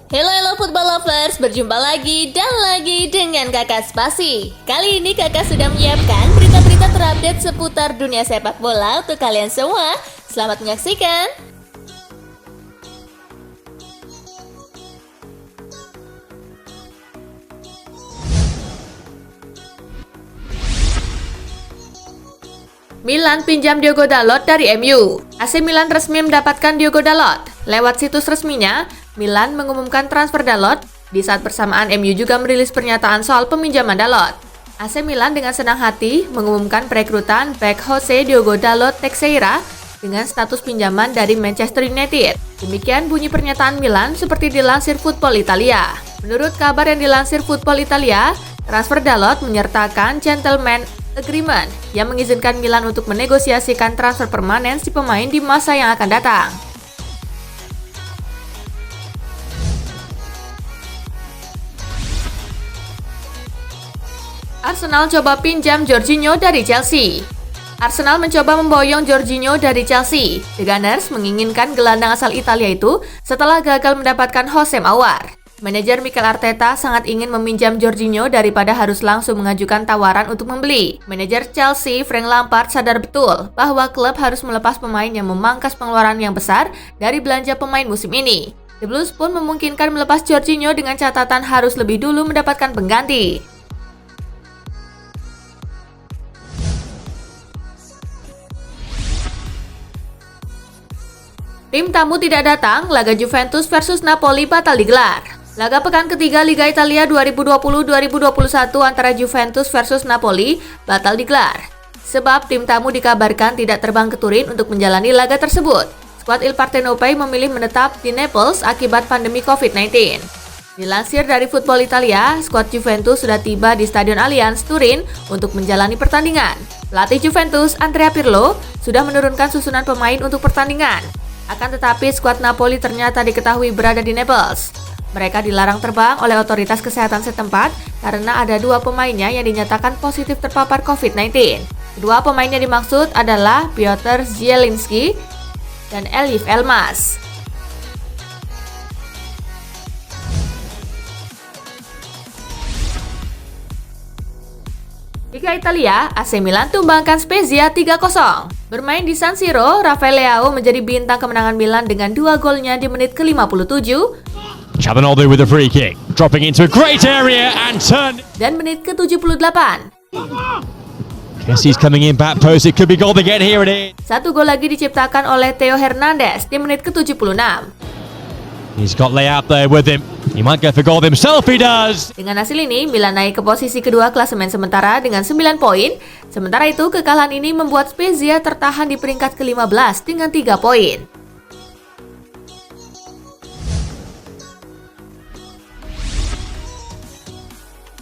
Hello football lovers, berjumpa lagi dan lagi dengan Kakak Spasi. Kali ini Kakak sudah menyiapkan berita-berita terupdate seputar dunia sepak bola untuk kalian semua. Selamat menyaksikan. Milan pinjam Diogo Dalot dari MU. AC Milan resmi mendapatkan Diogo Dalot. Lewat situs resminya, Milan mengumumkan transfer Dalot. Di saat bersamaan, MU juga merilis pernyataan soal peminjaman Dalot. AC Milan dengan senang hati mengumumkan perekrutan bek Jose Diogo Dalot Teixeira dengan status pinjaman dari Manchester United. Demikian bunyi pernyataan Milan seperti dilansir Football Italia. Menurut kabar yang dilansir Football Italia, transfer Dalot menyertakan gentleman agreement yang mengizinkan Milan untuk menegosiasikan transfer permanen si pemain di masa yang akan datang. Arsenal coba pinjam Jorginho dari Chelsea. Arsenal mencoba memboyong Jorginho dari Chelsea. The Gunners menginginkan gelandang asal Italia itu setelah gagal mendapatkan Jose Mauar. Manajer Mikel Arteta sangat ingin meminjam Jorginho daripada harus langsung mengajukan tawaran untuk membeli. Manajer Chelsea, Frank Lampard, sadar betul bahwa klub harus melepas pemain yang memangkas pengeluaran yang besar dari belanja pemain musim ini. The Blues pun memungkinkan melepas Jorginho dengan catatan harus lebih dulu mendapatkan pengganti. Tim tamu tidak datang, laga Juventus versus Napoli batal digelar. Laga pekan ketiga Liga Italia 2020-2021 antara Juventus versus Napoli batal digelar. Sebab tim tamu dikabarkan tidak terbang ke Turin untuk menjalani laga tersebut. Skuad Il Partenopei memilih menetap di Naples akibat pandemi COVID-19. Dilansir dari Football Italia, skuad Juventus sudah tiba di Stadion Allianz Turin untuk menjalani pertandingan. Pelatih Juventus, Andrea Pirlo, sudah menurunkan susunan pemain untuk pertandingan. Akan tetapi skuad Napoli ternyata diketahui berada di Naples. Mereka dilarang terbang oleh otoritas kesehatan setempat karena ada dua pemainnya yang dinyatakan positif terpapar COVID-19. Kedua pemain yang dimaksud adalah Piotr Zielinski dan Elif Elmas. Liga Italia, AC Milan tumbangkan Spezia 3-0. Bermain di San Siro, Rafael Leao menjadi bintang kemenangan Milan dengan 2 golnya di menit ke-57 Çalhanoğlu with a free kick, dropping into a great area and turn. dan menit ke-78. Messi's coming in back post, it could be goal again, here it is. Satu gol lagi diciptakan oleh Theo Hernandez di menit ke-76. He's got Leao up there with him. He might go for goal himself, he does. Dengan hasil ini, Milan naik ke posisi kedua klasemen sementara dengan 9 poin. Sementara itu, kekalahan ini membuat Spezia tertahan di peringkat ke-15 dengan 3 poin.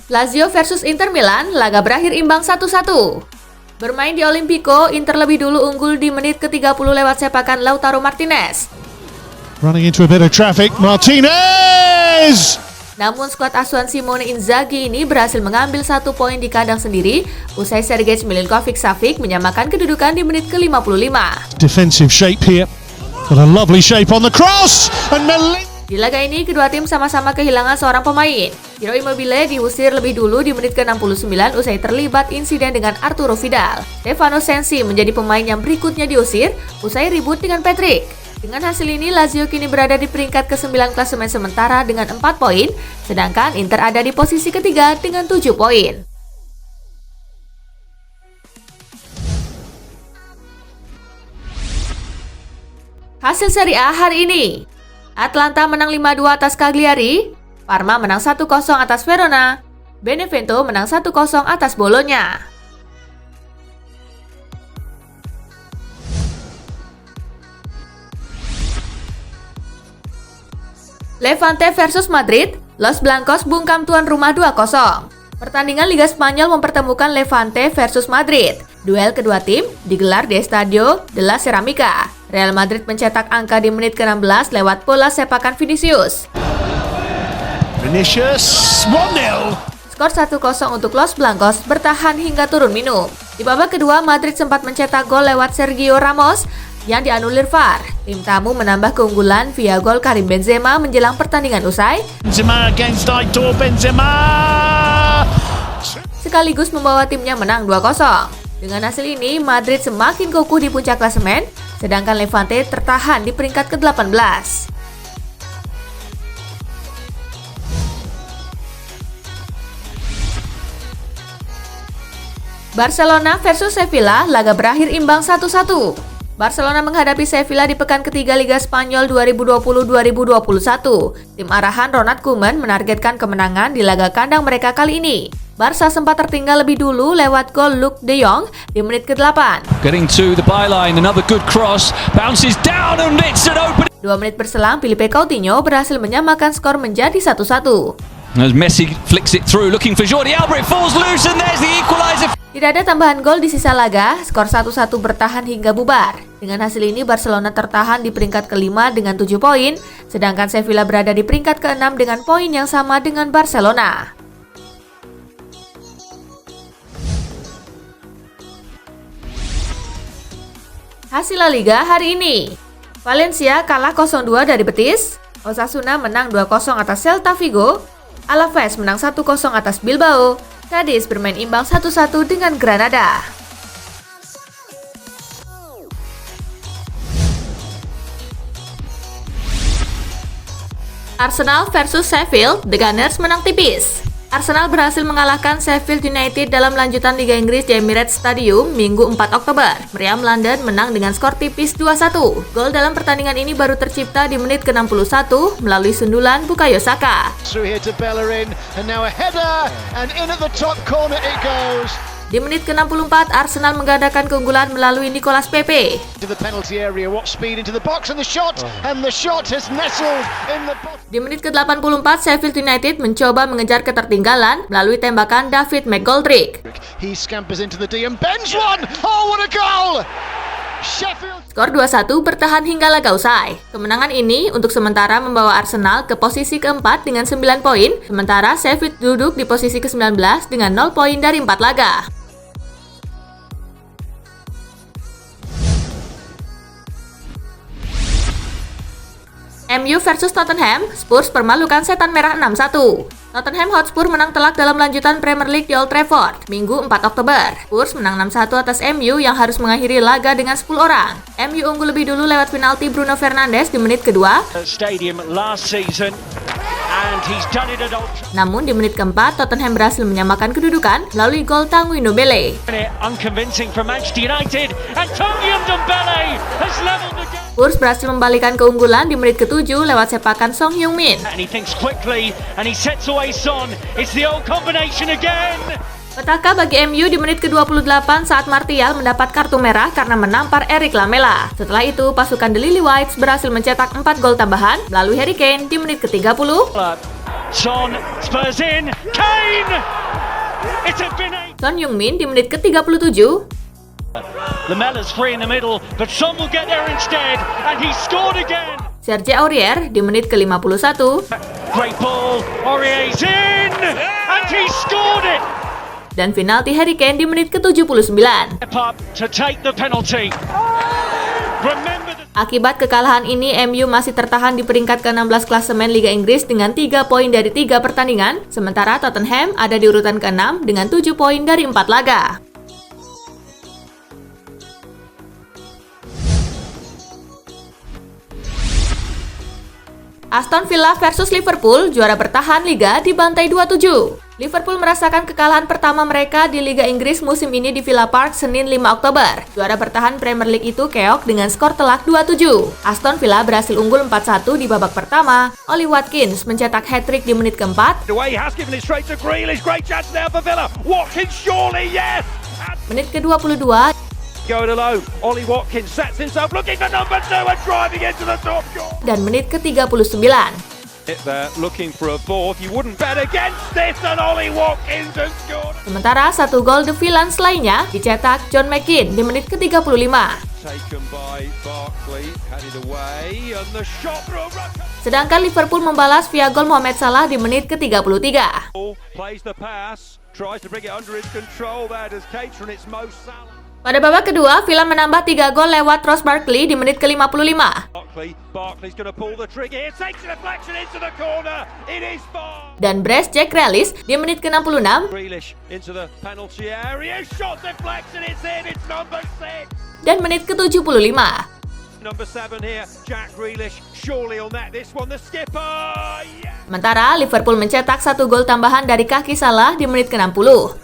Lazio versus Inter Milan, laga berakhir imbang 1-1. Bermain di Olimpico, Inter lebih dulu unggul di menit ke-30 lewat sepakan Lautaro Martinez. Running into a bit of traffic, Martinez! Namun skuad asuhan Simone Inzaghi ini berhasil mengambil 1 poin di kandang sendiri usai Sergej Milinkovic-Savic menyamakan kedudukan di menit ke-55. Defensive shape here. Got a lovely shape on the cross! And Di laga ini, kedua tim sama-sama kehilangan seorang pemain. Ciro Immobile diusir lebih dulu di menit ke-69 usai terlibat insiden dengan Arturo Vidal. Stefano Sensi menjadi pemain yang berikutnya diusir usai ribut dengan Patrick. Dengan hasil ini, Lazio kini berada di peringkat ke-9 klasemen sementara dengan 4 poin, sedangkan Inter ada di posisi ketiga dengan 7 poin. Hasil Serie A hari ini. Atlanta menang 5-2 atas Cagliari, Parma menang 1-0 atas Verona, Benevento menang 1-0 atas Bologna. Levante versus Madrid, Los Blancos bungkam tuan rumah 2-0. Pertandingan Liga Spanyol mempertemukan Levante versus Madrid. Duel kedua tim digelar di Estadio de la Cerámica. Real Madrid mencetak angka di menit ke-16 lewat bola sepakan Vinicius. Vinicius, 1-0. Skor 1-0 untuk Los Blancos bertahan hingga turun minum. Di babak kedua, Madrid sempat mencetak gol lewat Sergio Ramos. yang dianulir VAR. Tim tamu menambah keunggulan via gol Karim Benzema menjelang pertandingan usai, Benzema against Aitor Benzema. sekaligus membawa timnya menang 2-0. Dengan hasil ini, Madrid semakin kokoh di puncak klasemen, sedangkan Levante tertahan di peringkat ke-18. Barcelona versus Sevilla, laga berakhir imbang 1-1. Barcelona menghadapi Sevilla di pekan ketiga Liga Spanyol 2020-2021. Tim arahan Ronald Koeman menargetkan kemenangan di laga kandang mereka kali ini. Barca sempat tertinggal lebih dulu lewat gol Luuk de Jong di menit ke-8. Getting to the byline, another good cross, bounces down and it's an open. 2 menit berselang, Filipe Coutinho berhasil menyamakan skor menjadi 1-1. As Messi flicks it through, looking for Jordi Alba, it falls loose and there's the equaliser. Tidak ada tambahan gol di sisa laga, skor 1-1 bertahan hingga bubar. Dengan hasil ini, Barcelona tertahan di peringkat ke-5 dengan 7 poin, sedangkan Sevilla berada di peringkat ke-6 dengan poin yang sama dengan Barcelona. Hasil La Liga hari ini, Valencia kalah 0-2 dari Betis, Osasuna menang 2-0 atas Celta Vigo, Alaves menang 1-0 atas Bilbao, Cadiz bermain imbang 1-1 dengan Granada. Arsenal versus Sheffield, The Gunners menang tipis. Arsenal berhasil mengalahkan Sheffield United dalam lanjutan Liga Inggris di Emirates Stadium Minggu 4 Oktober. Meriam London menang dengan skor tipis 2-1. Gol dalam pertandingan ini baru tercipta di menit ke-61 melalui sundulan Bukayo Saka. Di menit ke-64, Arsenal menggandakan keunggulan melalui Nicolas Pepe. Di menit ke-84, Sheffield United mencoba mengejar ketertinggalan melalui tembakan David McGoldrick. Skor 2-1 bertahan hingga laga usai. Kemenangan ini untuk sementara membawa Arsenal ke posisi keempat dengan 9 poin, sementara Sheffield duduk di posisi ke-19 dengan 0 poin dari 4 laga. MU versus Tottenham, Spurs permalukan setan merah 6-1. Tottenham Hotspur menang telak dalam lanjutan Premier League di Old Trafford, Minggu 4 Oktober. Spurs menang 6-1 atas MU yang harus mengakhiri laga dengan 10 orang. MU unggul lebih dulu lewat penalti Bruno Fernandes di menit kedua. Namun di menit keempat, Tottenham berhasil menyamakan kedudukan melalui gol Tanguy Ndombele. Spurs berhasil membalikan keunggulan di menit ke-7 lewat sepakan Son Heung-min. Petaka bagi MU di menit ke-28 saat Martial mendapat kartu merah karena menampar Eric Lamela. Setelah itu, pasukan The Lily Whites berhasil mencetak 4 gol tambahan melalui Harry Kane di menit ke-30. Son Heung-min di menit ke-37. Lamela's free in the middle, but Son will get there instead, and he scored again. Serge Aurier di menit ke-51. Great ball, Aurier's in, and he scored it. Dan penalti Harry Kane di menit ke-79. Up to take the penalty. Remember the... Akibat kekalahan ini, MU masih tertahan di peringkat ke-16 klasemen Liga Inggris dengan 3 poin dari 3 pertandingan, sementara Tottenham ada di urutan ke-6 dengan 7 poin dari 4 laga. Aston Villa versus Liverpool, juara bertahan Liga dibantai 2-7. Liverpool merasakan kekalahan pertama mereka di Liga Inggris musim ini di Villa Park Senin 5 Oktober. Juara bertahan Premier League itu keok dengan skor telak 2-7. Aston Villa berhasil unggul 4-1 di babak pertama. Ollie Watkins mencetak hat-trick di menit keempat. Menit ke-22. Going alone, Ollie Watkins sets himself looking for number 2 and driving into the top goal. Dan menit ke-39. There looking for a fourth. You wouldn't bet against this, and Ollie Watkins has scored. Sementara 1 gol The Villains lainnya dicetak John McGinn di menit ke-35. Taken by Barkley, had it away, and the shot through. Sedangkan Liverpool membalas via gol Mohamed Salah di menit ke-33. Plays the pass, tries to bring it under his control. There does Cater, and it's Mo Salah. Pada babak kedua, Villa menambah 3 gol lewat Ross Barkley di menit ke-55. Barkley's going to pull the trigger here, takes a deflection into the corner. It is far. Dan brace Jack Grealish di menit ke-66. Grealish into the penalty area, shot deflection, it's in, it's number 6. Dan menit ke-75. Number 7 here, Jack Grealish, surely will net this one, the skipper. Yeah. Sementara Liverpool mencetak 1 gol tambahan dari kaki Salah di menit ke-60.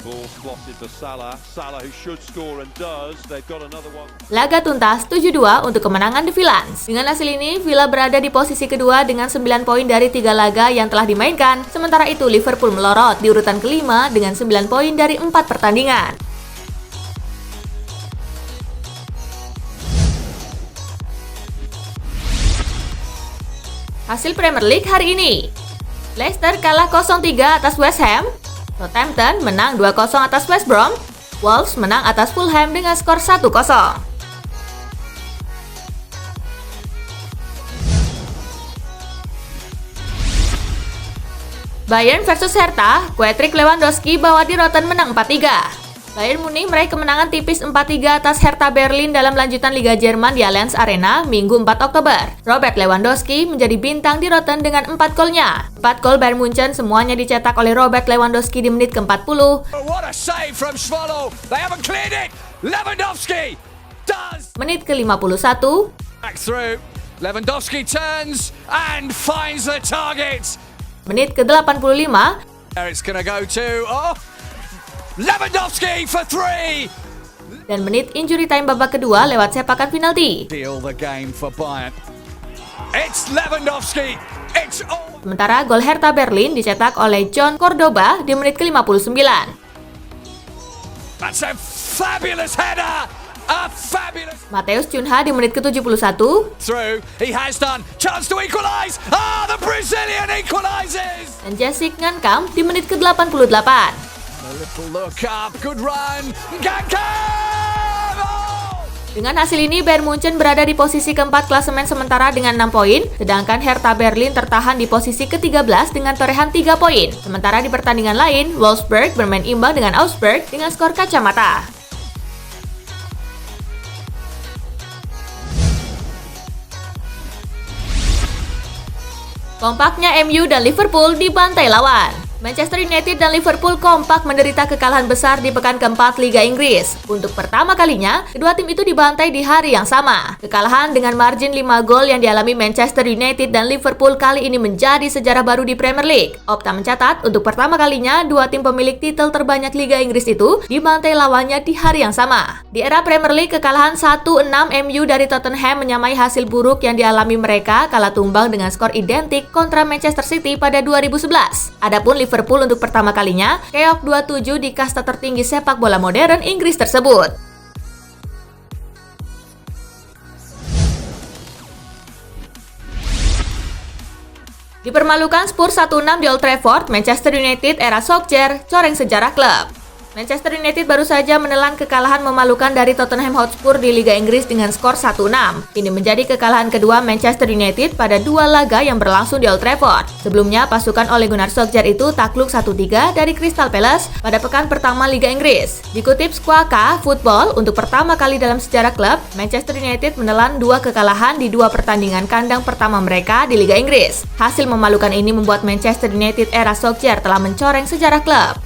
Ball slotted to Salah who should score and does. They've got another one. Laga tuntas 7-2 untuk kemenangan The Villans. Dengan hasil ini, Villa berada di posisi kedua dengan 9 poin dari 3 laga yang telah dimainkan. Sementara itu, Liverpool melorot di urutan kelima dengan 9 poin dari 4 pertandingan. Hasil Premier League hari ini. Leicester kalah 0-3 atas West Ham. Southampton menang 2-0 atas West Brom. Wolves menang atas Fulham dengan skor 1-0. Bayern versus Hertha, Patrick Lewandowski bawa di Rotten menang 4-3. Bayern Munich meraih kemenangan tipis 4-3 atas Hertha Berlin dalam lanjutan Liga Jerman di Allianz Arena Minggu 4 Oktober. Robert Lewandowski menjadi bintang di Rotten dengan 4 golnya. 4 gol Bayern Munchen semuanya dicetak oleh Robert Lewandowski di menit ke-40. What a save from Schwolo. They haven't cleared it. Lewandowski does. Menit ke-51. Back through. Lewandowski turns and finds the target. Menit ke-85. There it's going to go to Lewandowski for 3. Dan menit injury time babak kedua lewat sepakan penalti. Deal the game for Bayern. It's Lewandowski. It's all. Sementara gol Hertha Berlin dicetak oleh John Cordoba di menit ke-59. That's a fabulous header. A fabulous Mateus Cunha di menit ke-71. through. He has done. Chance to equalise. The Brazilian equalises. Dan Jessic Ngankam di menit ke-88. A little look up, good run, Ngankam! Oh! Dengan hasil ini, Bayern Munchen berada di posisi keempat klasemen sementara dengan 6 poin, sedangkan Hertha Berlin tertahan di posisi ke-13 dengan torehan 3 poin. Sementara di pertandingan lain, Wolfsburg bermain imbang dengan Augsburg dengan skor kacamata. Kompaknya MU dan Liverpool dibantai lawan. Manchester United dan Liverpool kompak menderita kekalahan besar di pekan keempat Liga Inggris. Untuk pertama kalinya, kedua tim itu dibantai di hari yang sama. Kekalahan dengan margin 5 gol yang dialami Manchester United dan Liverpool kali ini menjadi sejarah baru di Premier League. Opta mencatat, untuk pertama kalinya, dua tim pemilik titel terbanyak Liga Inggris itu dibantai lawannya di hari yang sama. Di era Premier League, kekalahan 1-6 MU dari Tottenham menyamai hasil buruk yang dialami mereka kala tumbang dengan skor identik kontra Manchester City pada 2011. Adapun Liverpool untuk pertama kalinya keok 27 di kasta tertinggi sepak bola modern Inggris tersebut. Dipermalukan Spurs 1-6 di Old Trafford, Manchester United era Solskjaer coreng sejarah klub. Manchester United baru saja menelan kekalahan memalukan dari Tottenham Hotspur di Liga Inggris dengan skor 1-6. Ini menjadi kekalahan kedua Manchester United pada 2 laga yang berlangsung di Old Trafford. Sebelumnya, pasukan Ole Gunnar Solskjaer itu takluk 1-3 dari Crystal Palace pada pekan pertama Liga Inggris. Dikutip Squawka Football, untuk pertama kali dalam sejarah klub, Manchester United menelan 2 kekalahan di 2 pertandingan kandang pertama mereka di Liga Inggris. Hasil memalukan ini membuat Manchester United era Solskjaer telah mencoreng sejarah klub.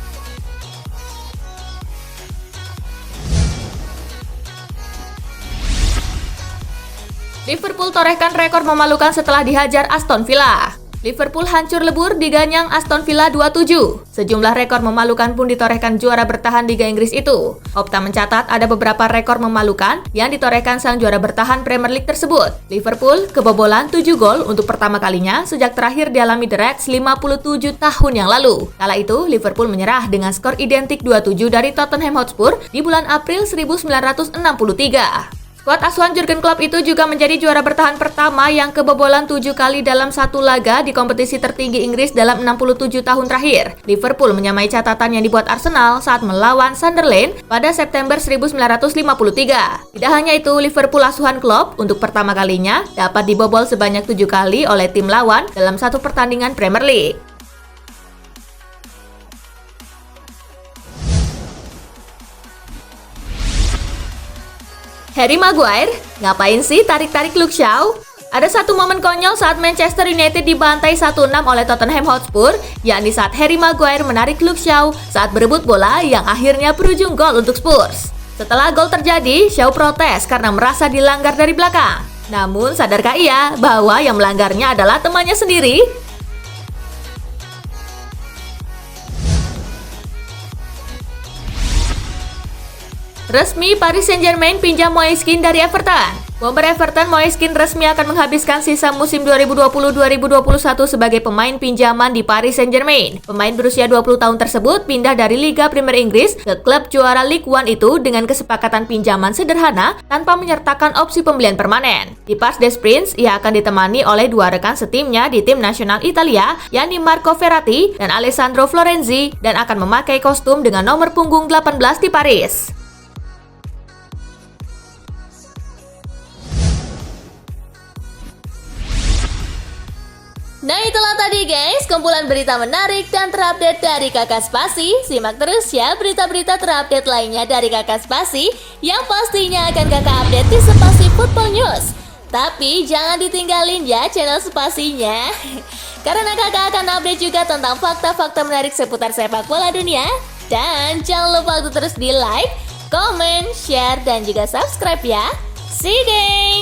Liverpool torehkan rekor memalukan setelah dihajar Aston Villa. Liverpool hancur lebur diganyang Aston Villa 2-7. Sejumlah rekor memalukan pun ditorehkan juara bertahan Liga Inggris itu. Opta mencatat ada beberapa rekor memalukan yang ditorehkan sang juara bertahan Premier League tersebut. Liverpool kebobolan 7 gol untuk pertama kalinya sejak terakhir dialami The Reds 57 tahun yang lalu. Kala itu, Liverpool menyerah dengan skor identik 2-7 dari Tottenham Hotspur di bulan April 1963. Skuad asuhan Jurgen Klopp itu juga menjadi juara bertahan pertama yang kebobolan 7 kali dalam satu laga di kompetisi tertinggi Inggris dalam 67 tahun terakhir. Liverpool menyamai catatan yang dibuat Arsenal saat melawan Sunderland pada September 1953. Tidak hanya itu, Liverpool asuhan Klopp untuk pertama kalinya dapat dibobol sebanyak 7 kali oleh tim lawan dalam satu pertandingan Premier League. Harry Maguire, ngapain sih tarik-tarik Luke Shaw? Ada satu momen konyol saat Manchester United dibantai 1-6 oleh Tottenham Hotspur, yakni saat Harry Maguire menarik Luke Shaw saat berebut bola yang akhirnya berujung gol untuk Spurs. Setelah gol terjadi, Shaw protes karena merasa dilanggar dari belakang. Namun, sadarkah ia bahwa yang melanggarnya adalah temannya sendiri? Resmi, Paris Saint-Germain pinjam Moise Kean dari Everton. Bomber Everton Moise Kean resmi akan menghabiskan sisa musim 2020-2021 sebagai pemain pinjaman di Paris Saint-Germain. Pemain berusia 20 tahun tersebut pindah dari Liga Premier Inggris ke klub juara Ligue 1 itu dengan kesepakatan pinjaman sederhana tanpa menyertakan opsi pembelian permanen. Di Parc des Princes, ia akan ditemani oleh dua rekan setimnya di tim nasional Italia, yakni Marco Verratti dan Alessandro Florenzi, dan akan memakai kostum dengan nomor punggung 18 di Paris. Nah, itulah tadi guys, kumpulan berita menarik dan terupdate dari Kakak Spasi. Simak terus ya berita-berita terupdate lainnya dari Kakak Spasi yang pastinya akan Kakak update di Spasi Football News. Tapi jangan ditinggalin ya channel Spasinya, karena Kakak akan update juga tentang fakta-fakta menarik seputar sepak bola dunia. Dan jangan lupa untuk terus di like, comment, share, dan juga subscribe ya. See you guys!